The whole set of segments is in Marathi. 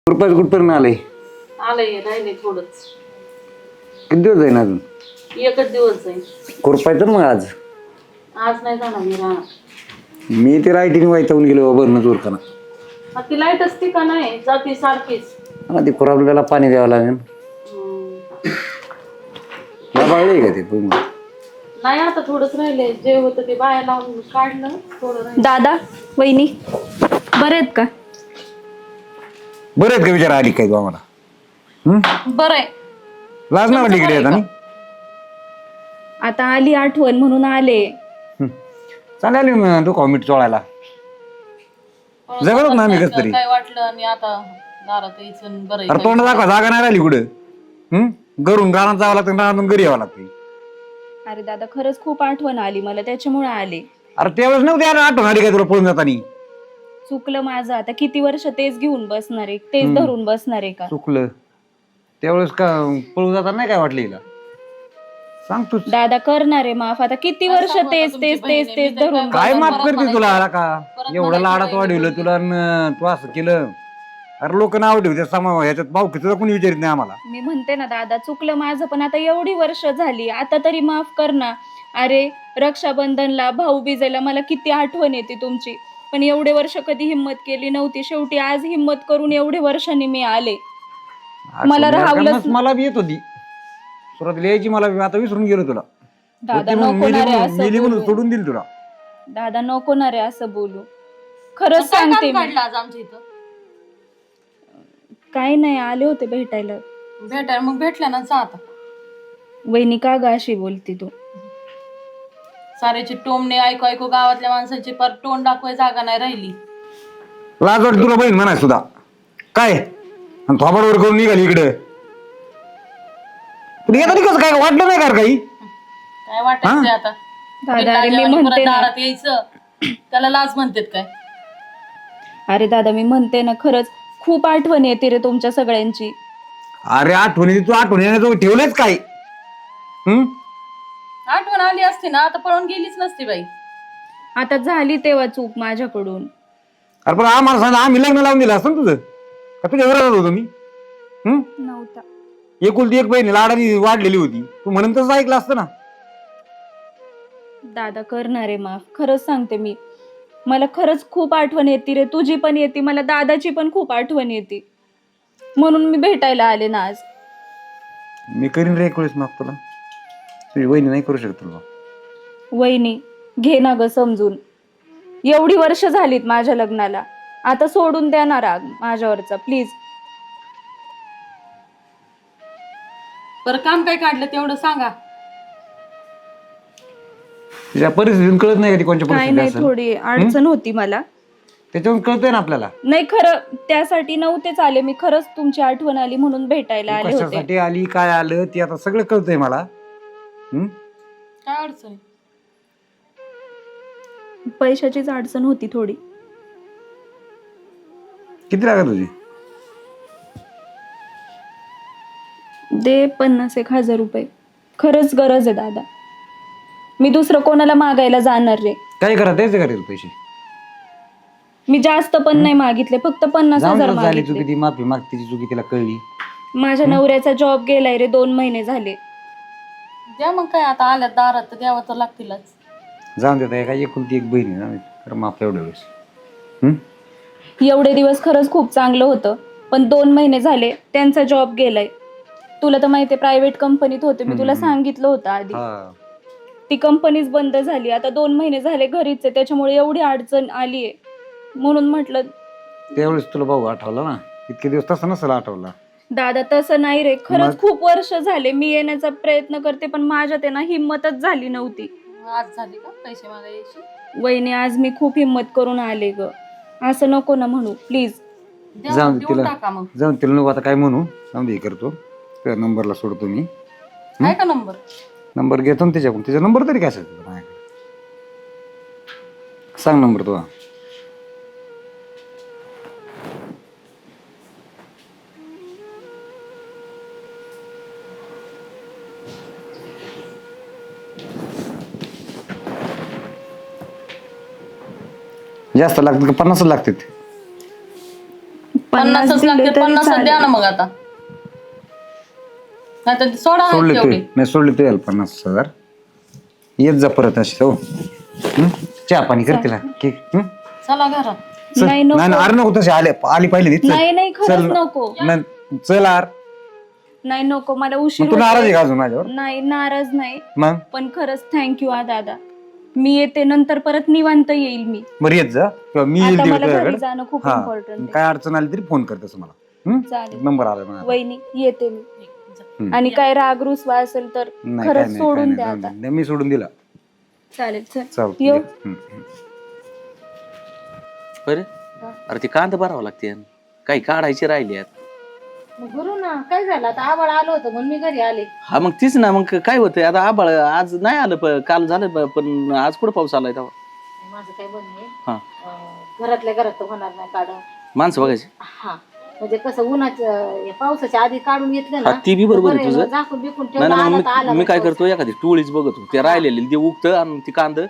रुपयाच कुठपर्यंत आले? आलंय राहिले थोडंच. किती दिवस जाईन अजून? एकच दिवस जाईल. खुरपायचं मग आज. आज नाही जाणार मी राहणार. मी ते रायटिंग वैतावून गेलो बरणं चोरताना. ती लाईट असते का नाही जाती सारखीच. ती खुराबल्याला पाणी द्यावं लागेल. बाबाळले का ते तुम्ही? नाही आता थोडंच राहिले. जे होतं ते बाया लावून काढलं थोडं राहिलं. दादा वहिनी बरे आहेत का? बरं आहेत का विचार आली काय तू आम्हाला? बरं आहे. लाज ना वाटली इकडे येताना? आता आली आठवण म्हणून आले. चालेल मग तू कॉमिट चोळायला जगलो ना आम्ही कस तरी. काय वाटलं आणि आता दारात यायचं बरं. अरे तोंड दाखवा, जागा नाही राहिली कुठं. घरून रानात जावं लागतं, रानातून घरी यावं लागतं. अरे दादा खरंच खूप आठवण आली मला त्याच्यामुळे आले. अरे त्यावेळेस नव्हती आठवण आली काय तुला पळून जातानी? चुकलं माझं. आता किती वर्ष तेच घेऊन बसणार आहे, तेच धरून बसणार आहे का? चुकलं त्यावेळेस का पळून जाताना नाही काय वाटलं हिला? सांग तू दादा करणार आहे माफ. आता किती वर्ष तेच तेच तेच तेच धरून काय बसणार. माफ करते तुला? आला का एवढं लाडात वाढवलं तुला तू असं केलं? अरे लोक नाव ठेवते समा ह्याच्यात भाऊ तुला कोणी विचारित नाही आम्हाला. मी म्हणते ना दादा चुकलं माझं, पण आता एवढी वर्ष झाली आता तरी माफ कर ना. अरे रक्षाबंधनला भाऊबीजेला मला किती आठवण येते तुमची, पण एवढे वर्ष कधी हिंमत केली नव्हती. शेवटी आज हिंमत करून एवढे वर्षांनी मी आले. मला राहावलंच. मला बी येत होती सुरुवातीला यायची, मला बी आता विसरून गेलो तुला. दादा नको ना रे असं मेली म्हणून बोलू. सोडून दिल तुला. दादा नको ना रे असं बोलू. खरंच सांगते मी. काढलं आज आमच्या इथं? काही नाही, आले होते भेटायला. भेटायला मग भेटल्या ना जा आता. वहिनी का ग अशी बोलती तू? साऱ्याची टोमणे ऐकू ऐकू गावातल्या माणसांची पर तोंड दाखवाय जागा नाही राहिली. लाज वाटते तुला बहीण म्हणाय सुद्धा काय? आणि थोबाडवर करून निघाली इकडे. तुला येतं कसं काय वाटलं नाही का रे काही? काय वाटायचं आता? दादा अरे मी परत म्हणते ना. दारात यायचं त्याला लाज म्हणतात काय? अरे दादा मी म्हणते ना, खरंच खूप आठवण येते रे तुमच्या सगळ्यांची. अरे आठवणी तू आठवणी ठेवलेच काय? आठवण आली असती ना आता पळून गेलीच नसती बाई. आता झाली तेव्हा चूक माझ्याकडून. अरे पण आम्हाला सांगा, आम्ही लग्न लावून दिलं असतं ना तुझं का? तुझ्या घरात होतो मी. नव्हता. एकुलती एक बहीण लाडानी वाढलेली होती, तू म्हणून तसं ऐकलं असतं ना. दादा करणार आहे माफ. खरंच सांगते मी. मला खरंच खूप आठवण येते रे. तुझी पण येते, मला दादाची पण खूप आठवण येते. म्हणून मी भेटायला आले ना आज. मी करीन रे एकुळीस माफ तुला. तुझी बहिणी नाही करू शकत तुला. वहिनी घे ना ग समजून. एवढी वर्ष झालीत माझ्या लग्नाला. आता सोडून द्या ना राग माझ्यावरचा प्लीज. बरं काम काय काढलं तेवढं सांगा. तुझ्या परिस्थितीतून कळत नाही का ती कोणत्या काय परिस्थिती नाही, असेल? थोडी अडचण होती मला. त्याच्यावरून कळतंय ना आपल्याला. नाही खरं त्यासाठी नव्हतेच आले मी. खरंच तुमची आठवण आली म्हणून भेटायला आले होते. कशासाठी आली, काय आलं ते आता सगळं कळतंय मला. काय अडचण आहे? पैशाचीच अडचण होती थोडी. किती लागत तुझी? दे 50,000 रुपये. खरंच गरज आहे दादा. मी दुसरं कोणाला मागायला जाणार रे. काय करा द्यायचं का रे पैसे? मी जास्त पण नाही मागितले, फक्त 50,000 झाली मागितले. चुकी, ती माफी माग, तिची चुकी तिला कळली. माझ्या नवऱ्याचा जॉब गेलाय रे, 2 महिने झाले. द्या मग काय आता आल्यात दारात तर द्यावं तर लागतीलच. जाऊन देता काय एकुलती एक बहीण आहे ना, तर माफ एवढ्या वेळेस. एवढे दिवस खरंच खूप चांगलं होतं, पण 2 महिने झाले त्यांचा जॉब गेलाय. तुला तर माहितीये प्रायव्हेट कंपनीत होते मी, तुला सांगितलं होतं आधी. ती कंपनीच बंद झाली. आता 2 महिने झाले घरीच आहे, त्याच्यामुळे एवढी अडचण आलीये. म्हणून म्हटलं. त्यावेळेस तुला भाऊ आठवला ना, इतके दिवस तसं नसेल आठवला. दादा तसं नाही रे, खरंच खूप वर्ष झाले मी येण्याचा प्रयत्न करते, पण माझ्यात आहे ना हिंमतच झाली नव्हती. आज झाली का पैसे मागायची? वहिनी आज मी खूप हिंमत करून आले ग. असं नको ना म्हणू प्लीज. जाऊन देऊन तिला टाका मग. जाऊन तिला नको आता काय म्हणू. जाऊन हे करतो त्या नंबरला सोडतो मी. आहे का नंबर? नंबर घेतो ना त्याच्याकडून. तिचा नंबर तरी काय असेल तुला माझ्याकडे? सांग नंबर तो. जास्त लागतात का 50 लागतात? 50च दिले लागते, तरी 50 द्या चालेल. ना मग आता. नाही तर सोडा सोडले तू तेवढी. नाही सोडले तू यायला 50,000 येत जा परत अशी हो. चहा पाणी कर तिला चला घरात. नाही नको. नाही अरे नको तशी आली पाहिली ती. नाही नाही खरंच नको. चल आर नाही नको मला उशीर मग तू नाराज आहे होतोय. का अजून माझ्यावर नाही नाराज नाही मग पण खरंच थँक्यू दादा. मी येते नंतर परत निवांत येईल मी. बरं येत जा किंवा मी येईल आता मला घरी तुझ्याकडे. जाणं खूप हा इम्पॉर्टंट काय अडचण आली तरी फोन कर तसं मला. चालेल नंबर आला मला. वहिनी येते मी. आणि काय राग रुसवा असेल तर नाही काय खरंच नाही, सोडून काय द्या नाही, आता. जाऊ दे. मी सोडून दिला. चालेल चल चल येऊ. बरं अरे ते कांदा भरावं लागते काही काढायचे राहिले भरू ना काय झालं आता आबाळ आलं होतं म्हणून मी घरी आले. हा मग तीच ना मग काय होतंय आता आबाळ आज नाही आलं काल झालं पण आज कुठं पाऊस आलाय तेव्हा माझं काय बनणे हा घरातल्या घरात तर होणार नाही काढून. माणसं बघायची हा म्हणजे कसं उन्हाच्या पावसाच्या आधी काढून घेतलं हा ना ती बी बरोबर आहे बरं तुझं. झाकून बिकून नाही ठेवलं ना आला तर मग आला मी काय पाऊस. करतो एखादी टोळीच बघतो ते राहिलेले ते उगतं आणि ती कांद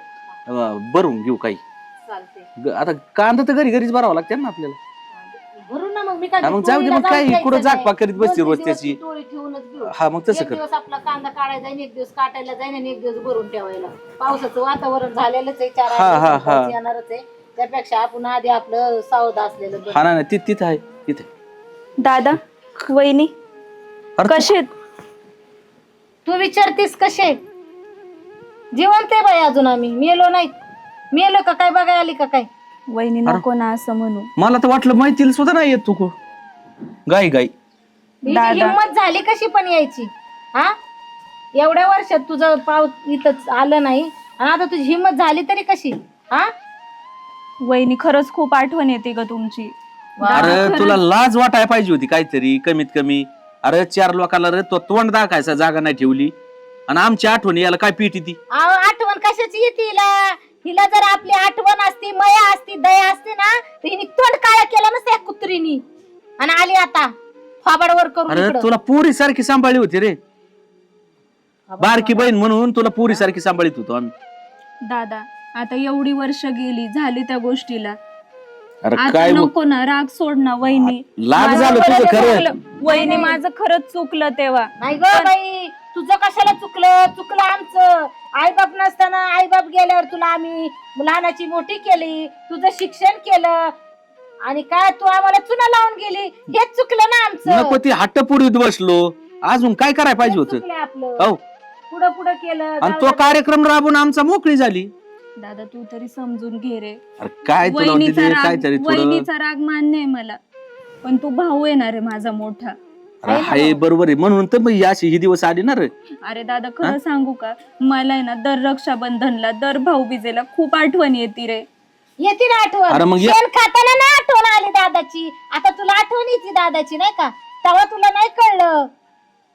भरून घेऊ काही चालते आता कांदा तर घरीच भरावं लागते ना आपल्याला. भरू ना मग मी काय हा, मग जाऊ दे, टोळीला मग काय जाऊन कुठं जायचं जागपाग नाही. करीत बसते 2-3 रोज दिवस त्याची. ती टोळी ठेवूनच घेऊ. हा मग तसं एक कर. दिवस आपला कांदा काढायला जाईन, एक दिवस काटायला जाईन आणि एक दिवस भरून ठेवायला. पावसाचं वातावरण झालेलंच आहे 4 हा, हा, दिवस हा. पाऊस येणारच आहे. त्यापेक्षा आपण आधी आपलं सावध असलेलं बरं. हा ना तिथं आहे तिथे. दादा वहिनी अरे तू- कसे तू विचारतीस कसे जिवंत आहे बाई अजून आम्ही मेलो नाही. मेलो का काय बघायला आली का काय. वहिनी नको ना असं म्हणू. मला तर वाटलं माहिती सुद्धा नाही येत तू गाई हिची दादा. हिंमत झाली कशी पण यायची. हा एवढ्या वर्षात तुझं पाऊस इथं आलं नाही आणि आता तुझी हिंमत झाली तरी कशी. हा वहिनी खरंच खूप आठवण येते ग तुमची. अरे तुला लाज वाटायला पाहिजे होती काहीतरी कमीत कमी. अरे 4 लोकांना रे तो तोंड दाखायचा जागा नाही ठेवली आणि आमची आठवण याला काय पीटी ती. आठवण कशाची येते हिला. हिला जर आपली आठवण असती मया असती दया असती ना तर हिने तोंड काळा केला नसतं या कुत्रीनी आणि आली आता फाबडवर करून अरे इकडं. तुला पुरी सारखी सांभाळली होती रे. बारकी बहीण म्हणून तुला पुरी सारखी सांभाळीत होतो आम्ही. दादा आता एवढी वर्ष गेली झाली त्या गोष्टीला. अरे आता काय नको ना राग सोड ना वहिनी. लाग माझं झालं तुझं खरंच खरं. चुकलं. वहिनी माझं खरंच चुकलं तेव्हा. नाही ग बाई तुझं कशाला चुकलं आमचं. आईबाप नसताना आईबाप गेल्यावर तुला आम्ही लहानाची मोठी केली, तुझं शिक्षण केलं आणि काय तू आम्हाला चुना लावून गेली. हेच चुकलं ना आमचं. नको ती हट्टपुरीत बसलो. अजून काय करायला पाहिजे हेच होतं. चुकलं आपलं. हो पुढं पुढं केलं. आणि तो कार्यक्रम राबून आमचा मोकळी झाली. दादा तू तरी समजून घे रे. अरे काय तुला वहिनीचा तिथे राग काहीतरी थोडं वहिनीचा राग मान्य आहे मला पण तू भाऊ येणार आहे माझा मोठा. अरे हाय बरोबर आहे म्हणून तर मग अशी ही दिवस आली ना रे. अरे दादा खरं सांगू का मला आहे ना दर रक्षाबंधनला दर भाऊबीजेला खूप आठवण येते रे. येते ना अरे आठवण. मग शेण खाताना ना आठवण आली दादाची. आता तुला आठवण येते दादाची नाही का. तेव्हा तुला नाही कळलं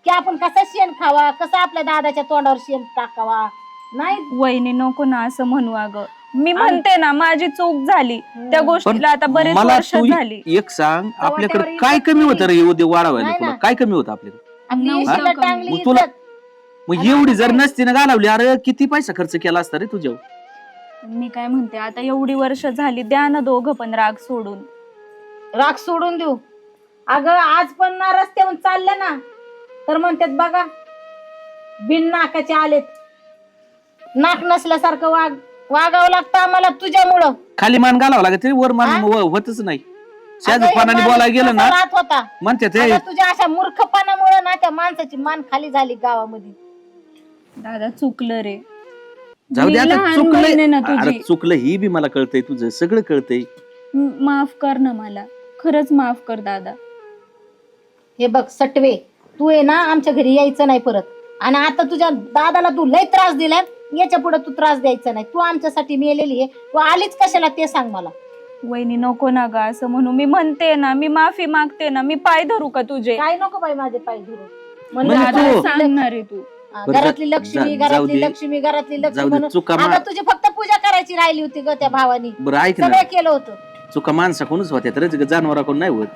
की आपण कसा शेण खावा, कसा आपल्या दादाच्या तोंडावर शेण टाकावा. नाही वहिनी नको ना असं म्हणू. अगं मी म्हणते ना माझी चूक झाली त्या पण गोष्टीला आता बरेच मला वर्ष तू झाली. एक सांग आपल्याकडे तेव्हा काय इज्जत कमी होतं रे उद्या वाढवायला नाही तुला ना. काय कमी होतं आपल्याकडे. आपली नव्हतं येशीला कमी. चांगली मग तुला- इज्जत. मग एवढी जर नसती ना घालवली अरे किती पैसा खर्च केला असता रे तुझ्यावर. मी काय म्हणते आता एवढी वर्ष झाली द्या ना दोघं पण राग सोडून. राग सोडून देऊ. अगं आज पण ना रस्त्यावरून चाललं ना तर म्हणतात बघा बिन नाकाचे आलेत. नाक नसल्यासारखं वागावं लागतं आम्हाला तुझ्यामुळं. खाली मान घालावं लागत तरी वर मान होतच नाही. अगं, हे शेजपानाने माणूस बोलायला गेलं कसा ना राहत होता. म्हणते ते अगं, तुझ्या अशा मूर्खपणामुळे ना त्या माणसाची मान खाली झाली गावामध्ये. दादा चुकलं रे. जाऊ दे मी आता लहान बहीण आहे ना चुकलंय. अरे तुझी. चुकलं ही बी मला कळतंय तुझं सगळं कळतंय. माफ कर ना मला खरंच माफ कर दादा. हे बघ सटवे तू आहे ना आमच्या घरी यायचं नाही परत. आणि आता तुझ्या दादाला तू लय त्रास दिलाय. याच्या पुढे तू त्रास द्यायचा नाही. तू आमच्यासाठी मेलेली आहे. तू आलीच कशाला ते सांग मला. वहिनी नको ना ग असं म्हणू. मी म्हणते ना मी माफी मागते ना. मी पाय धरू का तुझे. काय नको बाई माझे पाय धरू. म्हणजे दादा तू- सांगणार आहे तू. घरातली लक्ष्मी जाऊ घरातली दे. लक्ष्मी घरातली लक्ष्मी जाऊ दे, म्हणून चुका आता तुझी फक्त पूजा करायची राहिली होती ग त्या भावानी. बरं ऐक ना सगळं केलं होतं. चुका माणसाकडूनच होत्या तर जनावराकडून नाही होत.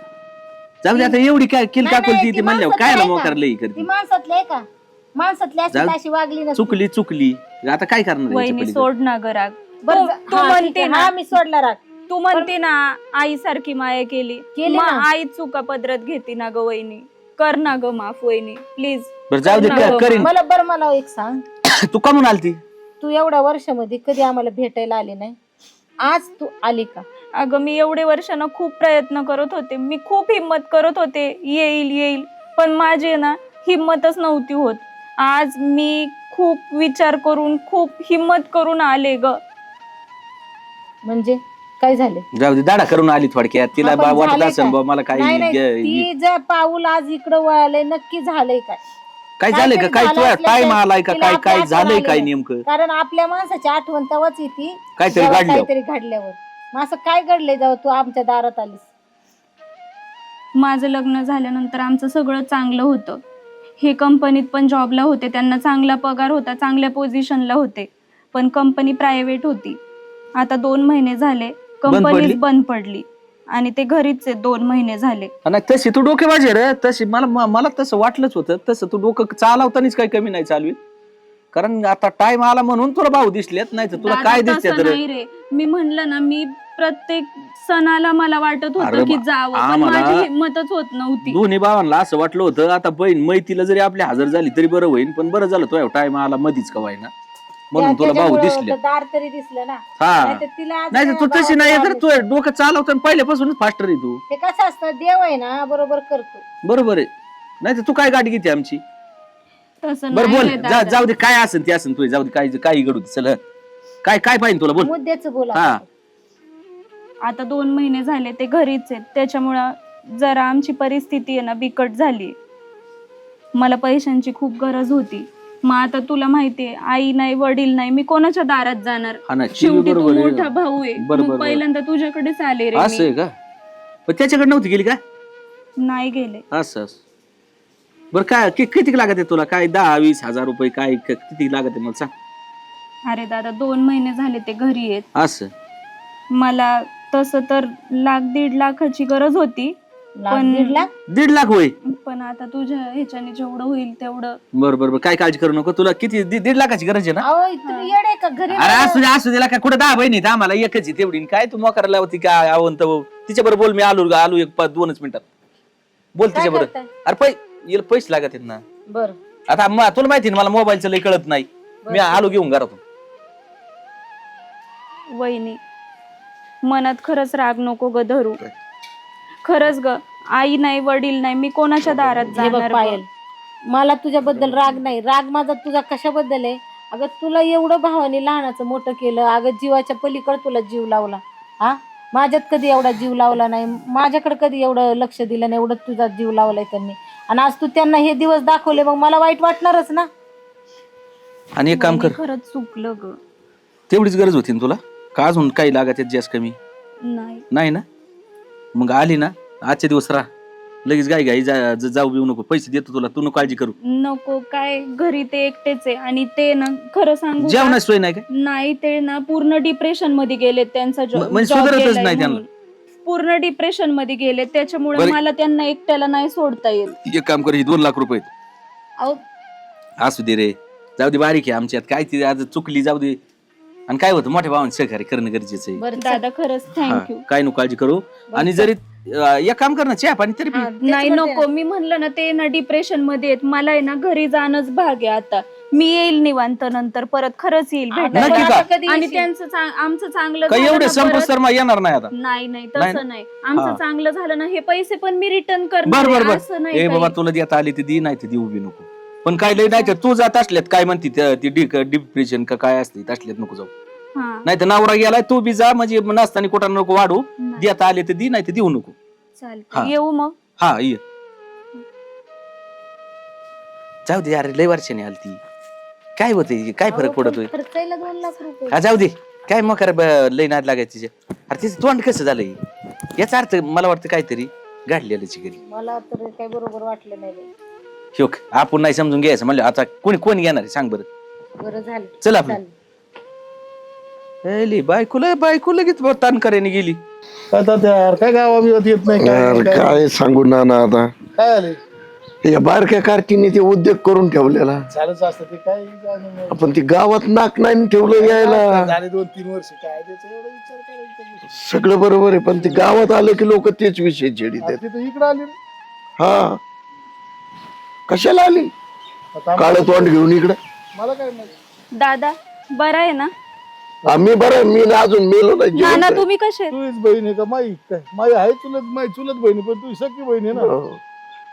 जाऊ दे आता एवढी काय किल नाही, काकुलती नाही, ती ती म्हणल्यावर काय माणसातली मोकार लई ती करते. माणसातली आहे का. माणसातली अशी जाऊ- अशी वागली नसती. चुकली आता काय करणार याच्या वहिनी पलीकडे? सोड ना ग राग. बरं, तू हा, म्हणते ठीक आहे. ना. हा मी सोडला राग. तू म्हणते ना आईसारखी माया केली, केली मग ना. आई चुका पदरात घेते ना ग वहिनी. कर ना ग माफ वहिनी प्लीज. बरं जाऊ दे, नाही, करीन. मला एक सांग, तू का म्हणून आलती? तू एवढ्या वर्षामध्ये कधी आम्हाला भेटायला आली नाही, आज तू आली का? अगं मी एवढे वर्षानं खूप प्रयत्न करत होते, मी खूप हिम्मत करत होते येईल येईल, पण माझी ना हिम्मतच नव्हती होत. आज मी खूप विचार करून खूप हिम्मत करून आले ग. म्हणजे काय झाले? जाऊ दे, दाडा करून आली थोडक्यात. तिला आपण वाटत झालंय असेल काय? बा मला नाही नाही, काही ती जर पाऊल आज इकडं वळालंय, नक्की झालंय काय? काय झालंय का? काहीतरी काय झालं तुझ्या असलं टाइम तर आलाय का? तिला काय आपल्या काय आठवण झालंय आली काय नाही. नेमकं? कारण आपल्या माणसाची आठवण तेव्हाच येते काहीतरी जेव्हा घडलं. काहीतरी घडल्यावर. मग असं काय घडलंय जेव्हा तू आमच्या दारात आलीस? माझं लग्न झाल्यानंतर आमचं सगळं चांगलं होतं. हे कंपनीत पण जॉबला होते, त्यांना चांगला पगार होता, चांगल्या पोझिशनला होते, पण कंपनी प्रायव्हेट होती. आता 2 महिने झाले पडली? कंपनी बंद पडली आणि ते घरीच आहे 2 महिने झाले. नाही तशी तू डोके वाजे रे, तशी मला तसं वाटलंच होतं. तसं तू डोकं चालवतानीच काही कमी नाही चालवी. कारण आता टाइम आला म्हणून तुला भाऊ दिसलेत, नाही तर तुला दादा, काय तसं दिसते तर नाही रे. मी म्हणलं ना, मी प्रत्येक सणाला मला वाटत अरे होतं की बा- जावं, पण आम्हाला- माझी हिंमतच होत नव्हती. दोन्ही भावांना असं वाटलं होतं आता बहीण मैतीला जरी आपल्या हजर झाली तरी बरं होईल, पण बरं झालं तो टाइम आला मधीच का व्हायना म्हणून तुला भाऊ त्याच्यामुळं दिसले. होतं, दार तरी दिसलं ना. हा नाहीतर तिला आज नाही तर तू तशी नाही तर गावात तू डोकं चालवतो पहिल्यापासूनच फास्टर आहे तू. ते कसं असतं, देव आहे ना बरोबर करतो. बरोबर आहे. नाही तर तू काय गाडी घेते आमची? तसं बरं नाही बोल, रे दादा. जाऊ दे काय असेल ते असेल तू, जाऊ दे काही घडू दे. चल काय काय पाहिजे तुला बोल. मुद्द्याच बोला. हा. आता 2 महिने झाले ते घरीच आहेत, त्याच्यामुळं जरा आमची परिस्थिती आहे ना बिकट झाली. मला पैशांची खूप गरज होती. मग आता तुला माहितीये, आई नाही वडील नाही, मी कोणाच्या दारात जाणार? हा ना, ती शेवटी तू बरोबर आहे. मोठा भाऊ आहे, बरोबर, मग बरोबर. पहिल्यांदा तुझ्याकडेच आले रे असं मी. आहे का? पण त्याच्याकडे नव्हती गेली का? नाही गेले. असं बरं काय किती लागत आहे तुला? काय 10-20 हजार रुपये काय किती लागत आहे मला सांग. अरे दादा 2 महिने झाले ते घरी आहेत. असं मला तसं तर 1-1.5 लाखाची गरज होती, पण 1.5 लाख? 1.5 लाख होय. पण आता तुझ्या ह्याच्याने जेवढं होईल तेवढं. बरं काय काळजी करू नको. तुला किती 1.5 लाखाची गरज आहे ना? अहो तुम्ही येडे का घरी? अरे असू दे का कुठे 10 बहिणी आहेत, आम्हाला एकच आहे तेवढी. काय तू मोकरायला होती काय आवंत तिच्या बरोबर बोल. मी आलो 2च मिनिटात बोल काय तिच्या बरोबर. करताय? अरे पैसे लागत आहेत ना. बर आता तुला माहिती ना मला मोबाईलचं लय कळत नाही. मी आलो घेऊन घरातून. वहिनी मनात खरंच राग नको ग धरू. खरंच ग, आई नाही वडील नाही, मी कोणाच्या दारात हे बघ जाणार पायल, मला तुझ्याबद्दल राग नाही. राग माझा तुझा कशाबद्दल आहे? अगं तुला एवढं भावाने लहानाचं मोठं केलं, अगं जीवाच्या पलीकडे तुला जीव लावला. हा, माझ्यात कधी एवढा जीव लावला नाही, माझ्याकडे कधी एवढं लक्ष दिलं नाही, एवढं तुझा जीव लावलाय त्यांनी. आणि आज तू त्यांना हे दिवस दाखवले, मग मला वाईट वाटणारच ना. आणि एक काम कर, खरंच चुकलं ग. तेवढीच गरज होती ना तुला का अजून काही लागत आहेत जास्त कमी? नाही ना? मग आली ना आजचे दिवस राहा, लगेच गाई जाऊ बिऊ नको. पैसे देतो तुला, तू नको काळजी करू. नको काय, घरी ते एकटेच आहे आणि ते ना खरं सांगू का? जेवणाची सोय नाही का? नाही, ते ना पूर्ण डिप्रेशन मध्ये गेले. त्यांचा म्हणजे सुधारतच नाही त्यांना. पूर्ण डिप्रेशन मध्ये गेले, त्याच्यामुळे बरं. मला त्यांना एकट्याला नाही सोडता येत. एक काम कर, ही 2 लाख रुपये अहो असू दे रे, जाऊ दे, बारीक आहे आमच्यात. काय ती आज चुकली जाऊ दे. आणि काय होतं, मोठ्या भावांनी सहकार्य करणं गरजेचं आहे. बरं दादा खरंच थँक्यू. काय नको काळजी करू. आणि जरी एक काम कर ना, चहा पाणी तरी पी. नाही नको, मी म्हणलं ना ते ना डिप्रेशन मध्ये आहेत. मला आहे ना घरी जाणंच भाग आहे. आता मी येईल निवांत नंतर परत, खरंच येईल भेटायला. नक्की का? आता कधी आणि येशील? त्यांचं आमचं चांगलं काही झालं एवढे ना परत- संपस्तर येणार नाही आता. नाही नाही तसं ना? नाही. आमचं हा. चांगलं झालं ना, हे पैसे पण मी रिटर्न करणार बर आहे, असं नाही ए बाबा, काही. तुला देता आली ती दी, नाही ती देऊ बी नको. पण काय लय नाही तर तू जात असल्यात काय म्हणते ती डिप्रेशन का काय असते असल्यात नको जाऊ. हा, नाही तर नवरा गेलाय तू बी जा, म्हणजे नसताना कुठं नको वाढू. नाही. देता आले तर दी, नाही तर देऊ नको. हा. चालतं, येऊ मग. हा ये. जाऊ दे अरे, लय वर्षाने आली ती. काय होते, काय फरक पडतोय? खर्चायला 2 लाख रुपये. हा जाऊ दे, काय मग लय नाद लागायची तिच्या. अरे तिचं तोंड कसं झालंय, याचा अर्थ मला वाटतं काहीतरी गाडलेलं घरी. मला तर काही बरोबर वाटलं नाही बाई. शोक आपण नाही समजून घ्यायचं म्हणलं. आता कोण घेणार आहे सांग बरं. बरं झालं. चल आपलं. बायको लगेच ताण करायला गेली. आता त्या काय गावा बिवात येत नाही यार काय काय सांगू ना आता. काय आले? या बारक्या कारकीने ते उद्योग करून ठेवलेला. झालंच असतं ते काय जाणं आपण ती गावात नाक नाही ठेवलं यायला. झाले 2-3 वर्ष काय त्याचा एवढा विचार करायचा. सगळं बरोबर आहे, पण ते गावात आलं की लोक तेच विषय छेडीत आहेत. तिथं इकडं आली रे. हा, कशाला आली आता काळ तोंड घेऊन इकडं? मला काय माहिती. दादा बरं आहे ना? आम्ही बरं, मी ना अजून मेलो नाही, जिवंत नाना आहे. तुम्ही कसे आहेत? तूच बहीण आहे का माई? काय माई आहे चुलत बहीण पण तू सख्खी बहीण आहे ना. हो.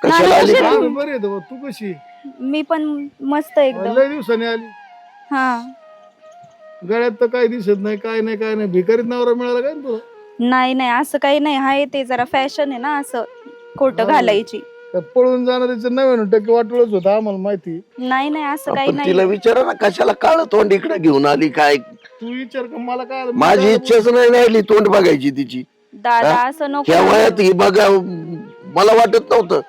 कशाला आली? नाना, आम्ही बरे आहे तू कशी आहे? मी पण मस्त एकदम. लय दिवसाने आली. हा, गळ्यात तर काही दिसत नाही, काय नाही भिकारीत नवरा मिळाला काय ना तुला? नाही नाही असं काही नाही. हाय ते जरा फॅशन आहे ना असं खोटं हो. घालायची. त्या पळून जाणारीचं 99% वाटोळच होतं आम्हाला माहिती. नाही नाही असं काही आपण तिला नाही. विचारा ना, कशाला काळ तोंड इकडे घेऊन आली काय? तू विचार कर मला काय आलं? माझी इच्छाच नाही राहिली तोंड बघायची तिची. दादा हा? असं नको. ह्या वयात ही बघा, मला वाटत नव्हतं.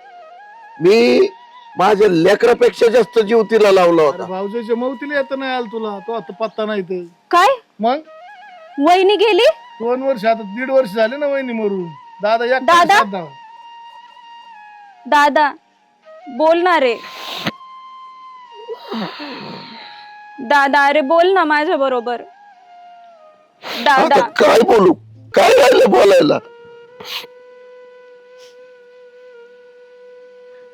मी माझ्या लेकरापेक्षा जास्त जीव तिला लावला अरे होता. भाऊजाच्या मौतीला येत नाही आलं तुला, तो आता पत्ता नाही ते. काय मग वहिनी गेली? 2 वर्ष, आता 1.5 वर्ष झाले ना वहिनी मरून. दादा एक दादा? दादा बोलणार आहे. दादा अरे बोल ना माझ्या बरोबर. दादा आता काय बोलू, काय राहिलं बोलायला?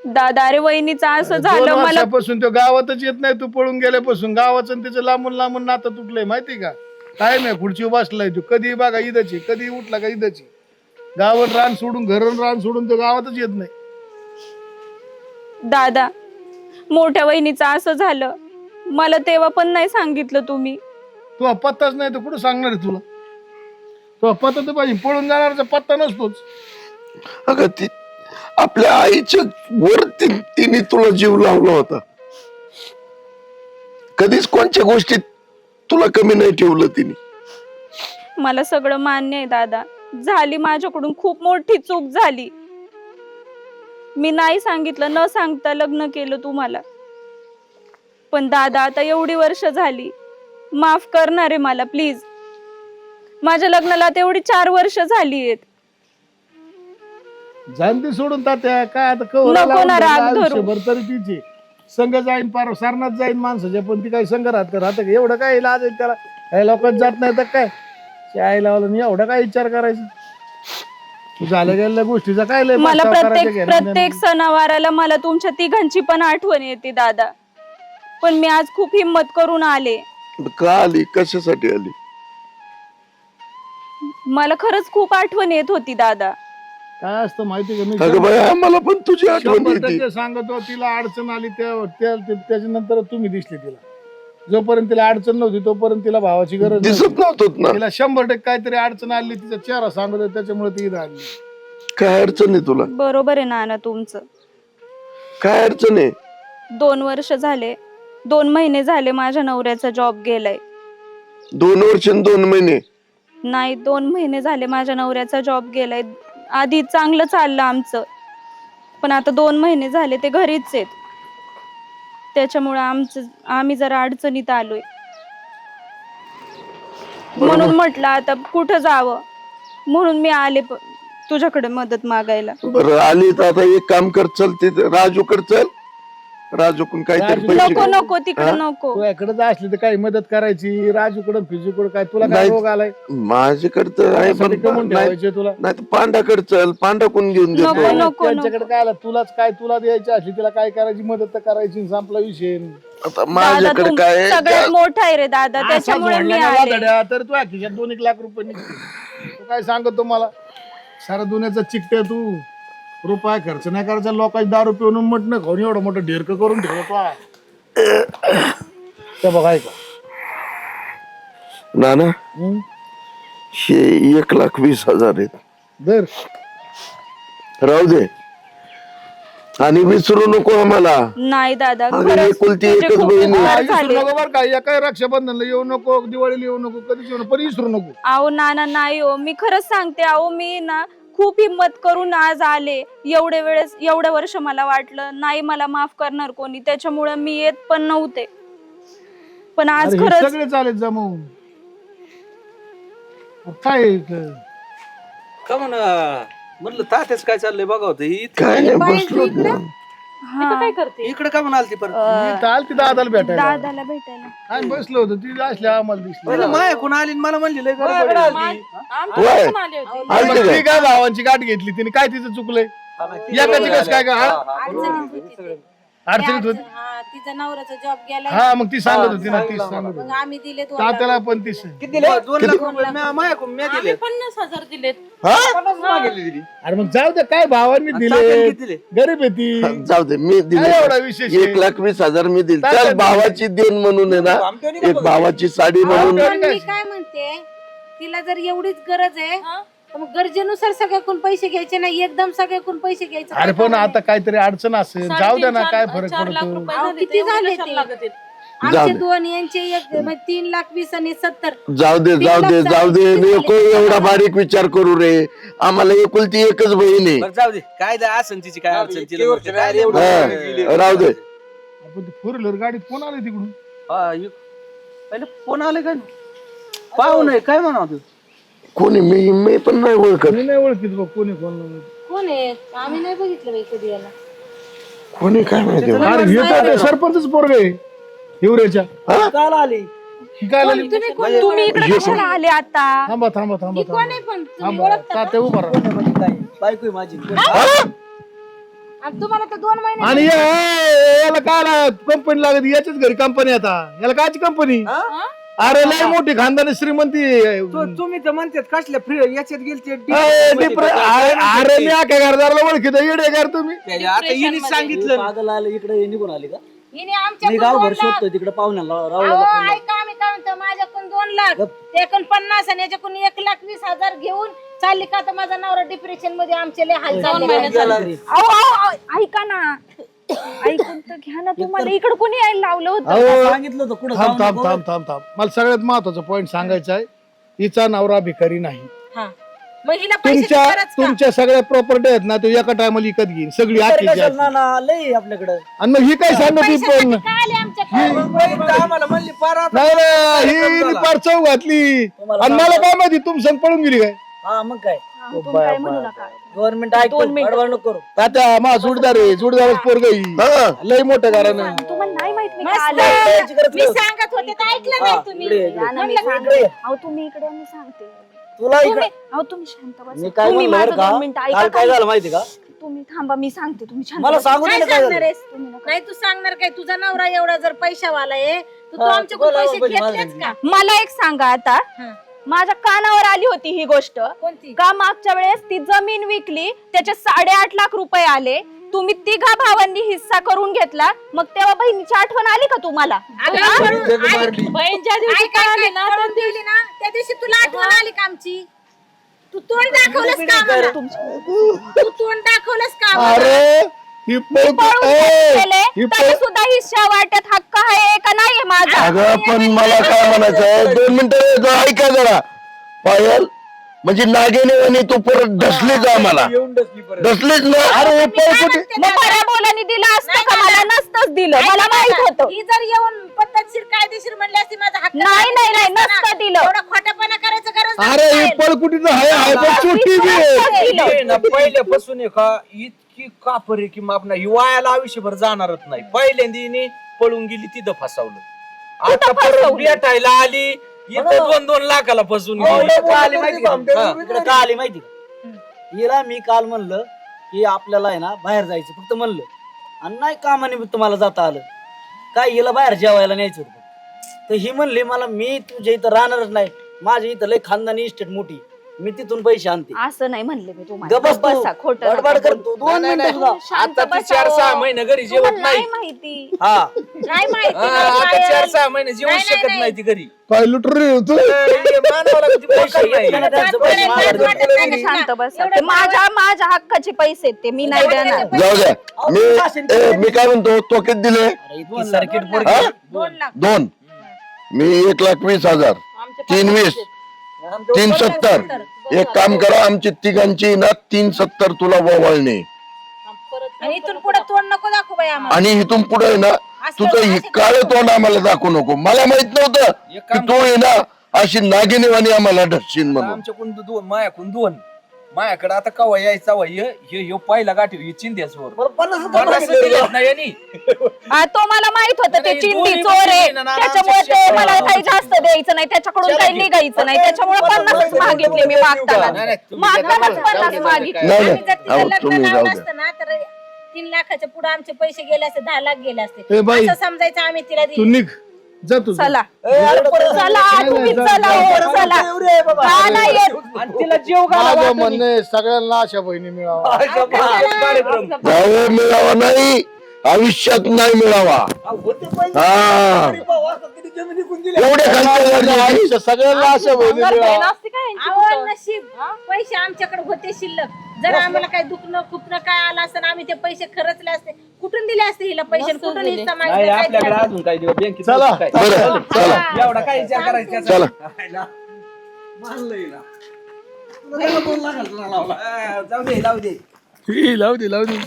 दादा अरे वहिनीचं असं 2 झालं मला. वर्षापासून तो गावातच येत नाही, तू पळून गेल्यापासून गावाचं आणि त्याचं लांबून नातं तुटलंय माहिती का? काय नाही, खुर्चीवर बसलाय तू, कधी बघा इदची, कधी उठला का इदची. गावात रान सोडून, घरून रान सोडून तो गावातच येत नाही. दादा मोठ्या वहिनीचं असं झालं, मला तेव्हा पण नाही सांगितलं तुम्ही. तो पत्ताच नाही तर कुठं सांगणार आहे तुला? तो पत्ता तर पाहिजे, पळून जाणारचा पत्ता नसतोच. अगं ती आपल्या आईच्या वरती तिने तुला जीव लावला होता. कधीच कोणत्या गोष्टीत तुला कमी नाही ठेवलं तिने. मला सगळं मान्य आहे दादा, झाली माझ्याकडून खूप मोठी चूक झाली. मी नाही सांगितलं, न सांगता लग्न केलं तुम्हाला. पण दादा आता एवढी वर्ष झाली, माफ करणार आहे मला प्लीज. माझ्या लग्नाला आता एवढी 4 वर्ष झाली आहेत. जाणती सोडून तात्या काय आता नको ना राग धरू. आयुष्यभर तरी तिची संघ जाईन, पार सारनात जाईन माणसाच्या, पण ती काही संघ राहत का? एवढं काय लाज आहे त्याला? काही लोकांत जात नाही तर काय चाय लावलं नाही, एवढा काय विचार करायचा? तू झाल्या गेल्या गोष्टीचा काय लय मला पछतावा करायचा घेणं प्रत्येक देणं? सणावाराला मला तुमच्या तिघांची पण आठवण येते दादा. पण मी आज खूप हिम्मत करून आले. का आली, कशासाठी आली? मला खरंच खूप आठवण येत होती दादा. काय असतं माहिती का? मी अगं बाई, आम्हाला पण तुझी आठवण येते. 100% सांगतो, तिला अडचण आली त्याच्यानंतर तुम्ही दिसले तिला. जोपर्यंत तिला अडचण नव्हती तोपर्यंत तिला भावाची गरज नव्हती. दिसत नव्हत ना. तिला 100% काहीतरी अडचण आली, तिचा चेहरा सांगतो, त्याच्यामुळे ती इथं आली. काय अडचण आहे तुला? बरोबर आहे नाना तुमचं. काय अडचण आहे? 2 वर्ष झाले, 2 महिने झाले माझ्या नवऱ्याचा जॉब गेलाय. 2 वर्ष आणि 2 महिने? नाही 2 महिने झाले माझ्या नवऱ्याचा जॉब गेलाय. आधी चांगलं चाललं आमचं, पण आता 2 महिने झाले ते घरीच आहेत. त्याच्यामुळे आम्ही जरा अडचणीत आलोय. म्हणून म्हटलं आता कुठं जावं, म्हणून मी आले तुझ्याकडे मदत मागायला. बरं आली तर आता एक काम कर, चल तिथे राजूकडे चल. राजूकडून काहीतरी पैसे नको घे. नको तिकडे नको. तू याकडे असली तर काही मदत करायची. राजूकडं फिजूकडं काय तुला काय नाही. रोग आलाय? माझ्याकडे तर आहे, त्यासाठी पण कमवून ठेवायचे तुला. नाही तर पांडाकडे चल, पांडाकडून घेऊन नको, देतो. नको. त्यांच्याकडे काय आला? तुलाच काय तुला द्यायची असली तिला काय करायची मदत तर करायची, संपला विषय. आता दादा माझ्याकडे तू काय आहे? सगळ्यात मोठा आहे रे दादा, त्याच्यामुळे मी आले. तर तू खिशात 2-1 लाख रुपये निघते. तू काय सांगतो मला? सारा दुनियाचा चिकट्या तू. रुपया खर्च नाही करायचा, लोकांची दारू पिऊन म्हटणं खाऊन एवढं मोठं ढेरक करून ठेवतो. ते बघाय का नाना, हे 1,20,000 आहेत. दर राहू दे आणि विसरू नको आम्हाला. नाही दादा अगं, खरंच एकुलती तुझे एकच खूप बहीण आहे. उपकार विसरू झाले. नको बरं का. या काय रक्षाबंधनला येऊ नको, दिवाळीला येऊ नको, कधीच येऊ नको, पण विसरू नको. अहो नाना नाही हो, मी खरंच सांगते. अहो मी ना खूप हिम्मत करून आज आले. एवढ्या वर्ष मला वाटलं नाही मला माफ करणार कोणी, त्याच्यामुळे मी येत पण नव्हते. पण आज अरे हे खरंच सगळे चालेल जमवून. काय का म्हणा म्हणलं तात्याच काय चाललंय बघा होतं ही काय नाही बसलो. इथं काय करते इकडे का म्हणाल ती परत मी चाल ती दादाला भेटायला दादाला भेटायला आम्ही बसलो होतो ती असल्या आम्हाला दिसली पहिलं माया कोण आली आणि मला म्हणली लय गडबड आहे. होय. पण आले होते आलती मग काय? ती काय भावांची गाठ घेतली तिने काय तिचं चुकलंय एकाची कसं काय का अडचणीत होती ती. अडचणीत होती हा, तिचा नवऱ्याचा जॉब गेला हा मग ती सांगत होती ना तीच सांगत होती मग आम्ही दिले 2 तात्याला पण तीच किती दिले 2 लाख रुपये माया कोण मी आम्ही दिले 50,000 दिलेत हा? अरे मग जाऊ दे काय भावांनी दिले तात्याने किती दिले? गरीब आहे ती जाऊ दे मी काय दिले एवढा विशेष आहे? 1,20,000 मी दिले तात्या त्याच दिले. भावाची देण म्हणून आहे ना एक भावाची साडी म्हणून पण मी काय म्हणते तिला जर एवढीच गरज आहे तर मग गरजेनुसार सगळ्याकडून पैसे घ्यायचे नाही एकदम सगळ्याकडून पैसे घ्यायचे अरे पण आता काहीतरी अडचण असेल जाऊ दे ना काय फरक 4 लाख पडतो रुपये अहो, झाले, किती एवढे झाले कशाला ते? लागत आहेत? जाऊ आमचे दे. 2 यांचे एक म्हणजे 3,20,000 आणि 70 जाऊ दे जाऊ दे नको एवढा बारीक विचार करू रे आम्हाला एकुलती एकच बहीण आहे बरं जाऊ दे काय द्या असं तिची काय अडचण तिला किती म्हणते, काय वर्ष नाही, हा, राहू दे आपण ते फोर व्हीलर गाडीत कोण आले तिकडून हा, पहिले फोन आले काय पाहू नये काय म्हणा तू कोणी मी पण नाही ओळखत मी नाही ओळखीत बघ कोणी कोण कोण आहे आम्ही नाही बघितलं बाई कधी याला कोणी काय माहिती अरे हे तर ते सरपंचच पोरग आहे हिवरेच्या काल आली ही काय आली? तुम्ही इकडे कशाला आले आता थांबा थांबा थांबा कोण आहे पण तुम्ही थांबा ओळखता का? तात्या उभा राहा. बायको माझी आणि तुम्हाला तर 2 महिने आणि याला काय कंपनी लागत याच्याच घरी कंपनी आता याला कायची कंपनी अरे लय मोठी खानदानी श्रीमंती तुम्ही तर म्हणतात कसल्या फ्री याच्यात गेलते अरे मी आख्या घरदाराला ओळखीत येडे घर तुम्ही आता हिने सांगितलं पागल आले इकडे निघून आली का हिने आमच्या मी गावभर शोधतोय तिकडे पाहुण्याला ऐका आम्ही काय म्हणतो माझ्याकडून 2 लाख त्याकडून 50 आणि याच्याकडून 1,20,000 घेऊन चालली का तर माझा नवरा डिप्रेशन मध्ये आमचे लय हाल 2 चालले महिने झाले. ऐका ना ऐकून तर घ्या ना तुम्हाला इकडे कोणी यायला लावलं होतं अहो, सांगितलं होतं कुठं थांब जाऊ थांब नको. थांब थांब थांब मला सगळ्यात महत्वाचा पॉईंट सांगायचा आहे हिचा नवरा भिकारी नाही हा. मग हिला पैशाची तुमच्या गरज का? तुमच्या सगळ्या प्रॉपर्टी आहेत ना ते एका टायमाला विकत घेईन सगळी तरी आखीची कशाला आखी. नाना लय आपल्याकडे आणि मग ही काय सांगत ही पैशासाठी पण काय आले आमच्याकडे आम्हाला म्हणली पारा नाही नाही, ही पार चौ घातली तुम्हाला आणि मला काय माहिती तुम संग पळून गेली काय हा मग काय तुम्ही काय म्हणू नका गव्हर्नमेंट ऐकतो दोन मिनिटं. बडबड नको करू तात्या मा जोडदार आहे जोडदारच पोरग हा. लय मोठं घराणं तुम्हाला नाही माहित मी मस्त. काय आले याची गरज मी नाही. सांगत होते तर ऐकलं नाही तुम्ही इकडे ये. या ना, मी म्हणलं सांगते. इकडे. अहो तुम्ही इकडे या, मी सांगते तुला इकडे अहो तुम्ही शांत बसा. मी काय तुम्ही म्हणलं माझं बरं का 2 मिनिटं ऐका काल काय का? झालं माहिती का तुम्ही थांबा मी सांगते तुम्ही शांत मला बसा. सांगू काय दे ना काय सांगणार झालं आहेस तुम्ही नका. नाही तू सांगणार काय तुझा नवरा एवढा जर पैशावाला आहे तर तू हा, आमच्याकडून बोला, पैसे बोला, घेतलेच का मला एक सांगा आता हा. माझ्या कानावर आली होती ही गोष्ट कोणती का मागच्या वेळेस ती जमीन विकली त्याचे 8.5 लाख रुपये आले तुम्ही 3 भावांनी हिस्सा करून घेतला मग तेव्हा बहिणीची आठवण आली का तुम्हाला अगं, हा? पण बहीण ज्या दिवशी ऐक, ऐक, कळाली ना कळून दिली ना त्या दिवशी तुला आठवण आली का आमची तू तोंड दाखवलंस का आम्हाला? तू तोंड दाखवलंस का आम्हाला? अरे ही पळून गेले ही तरी सुद्धा हिस्सा वाटत हक्क आहे का नाही माझा अगं पण मला काय म्हणायचंय 2 मिनिटं ऐका जरा पायल म्हणजे नागेने आणि तू परत ढसलीच आम्हाला येऊन बसली परत. ढसलीच ना अरे हे मी काय पळ कुठे म्हणते मग बऱ्या बोलाने दिलं असतं का मला नसतंच दिलं मला माहित होतं ही जर येऊन पद्धतशीर कायदेशीर म्हणली असती माझा हक्क नाही, नाही, नाही, नसतं दिलं. एवढा खोटापणा करायचं गरज नाही. अरे ही पळकुटीचं आहे आहे पण चुटी बी आहे. नसतं दिलं. हे ना पहिल्यापासून आहे का इतकी कापर आहे की माप नाही वायाला आयुष्यभर जाणारच नाही पहिल्यांदा हिने पळून गेली तिथं फसवलं आता परत भेटायला आली इथं 2-2 लाखाला फसून गेली इकडे का आली माहिती का हा. इकडे का आली माहिती का हिला मी काल म्हणलं की आपल्याला आहे ना बाहेर जायचं फक्त म्हणलं आणि नाही कामानिमित्त मला जाता आलं काय हिला बाहेर जेवायला न्यायचं होतं तर ही म्हणली मला मी तुझ्या इथं राहणारच नाही माझ्या इथं लय खानदानी इस्टेट मोठी मी तिथून पैसे आणते असं नाही म्हणले मी तुम्हाला गप्प बस तू. बसा खोटं बडबड नका कर बोलू. तू 2 मिनिटं सुद्धा. शांत आता ती बसा 4-6 हो. महिने घरी जेवत तुम्हाला नाही नाही माहिती हा नाही माहिती हा, का आता पायल? 4-6 महिने जेवू नाही, शकत नाही, नाही ती घरी काय लुटरी तू मानवाला किती पैसे नाही. त्यांना त्यांचं वाटत पैसे नाही, मागायचे. वाटत नाही तुम्ही का? शांत बसा एवढं ते माझ्या हक्काचे पैसे आहेत ते मी नाही देणार जाऊ द्या मी काय म्हणतो तो किती दिले अरे इतकी सर्किट हा? पोरगी. 2 लाख 2 मी 1,20,000 3,20 3,70 एक काम करा आमची तिघांची ना 3,70 तुला वळणे आणि इथून पुढे तोंड नको दाखवू बाई आम्हाला आणि इथून पुढे ना तुझं हे काळ तोंड आम्हाला दाखवू नको मला माहित नव्हतं की तू आहे ना अशी नागिनीवाणी आम्हाला ढसशील म्हणून आमच्याकडून 2 मायाकडून 2 माझ्याकडे आता कवा यायचा वय ह्यो पहिला गाठी चिंध्यासवर बरं, 50 50 दिलेत ना यांनी. तो मला माहित होतं ते नाही, चिंती दोन्ही चोर आहे बहिणींना ना त्याच्यामुळे आमच्या ते शेतात मला काही जास्त द्यायचं नाही त्याच्याकडून काही निघायचं नाही त्याच्यामुळे 50 मागितले मी मागताना नाही, नाही, तुम्ही मागतानाच जरा- 50 मागितले नाही आम्ही नाही जर तिला अहो, लग्न तुम्ही जाऊ लावलं द्या असतं ना तर 3 लाखाच्या पुढे आमचे पैसे गेले असते 10 लाख गेले असते ए बाई, असं समजायचं आम्ही तिला तू दिली निघ जा तू चला परत चला तुम्ही जा, चला जा, हो, चला हा, नाही येत. आणि तिला जेव माझं म्हणणं आहे, सगळ्यांना अशा बहिणी मिळावा कार्यक्रम जाऊ मिळावा नाही आयुष्यात नाही मिळावा हा एवढे खालच्या वरचे आयुष्य सगळ्यांना अशा बहिणी बहीण मिळावा असते का यांची आवड कुठं? नशीब पैसे आमच्याकडे होते शिल्लक जर आम्हाला काही दुखणं खुपणं काय आलं असतं ना आम्ही ते पैसे खर्चले असते कुठून दिले असते हिला पैसे मस्त कुठून दिले. हिस्सा नाही मागितला काय आपल्याकडे दिला? अजून काही दिवस बँकेत चला. काय. बरं चला एवढा काय विचार करायचा चला जाऊ दे लावू दे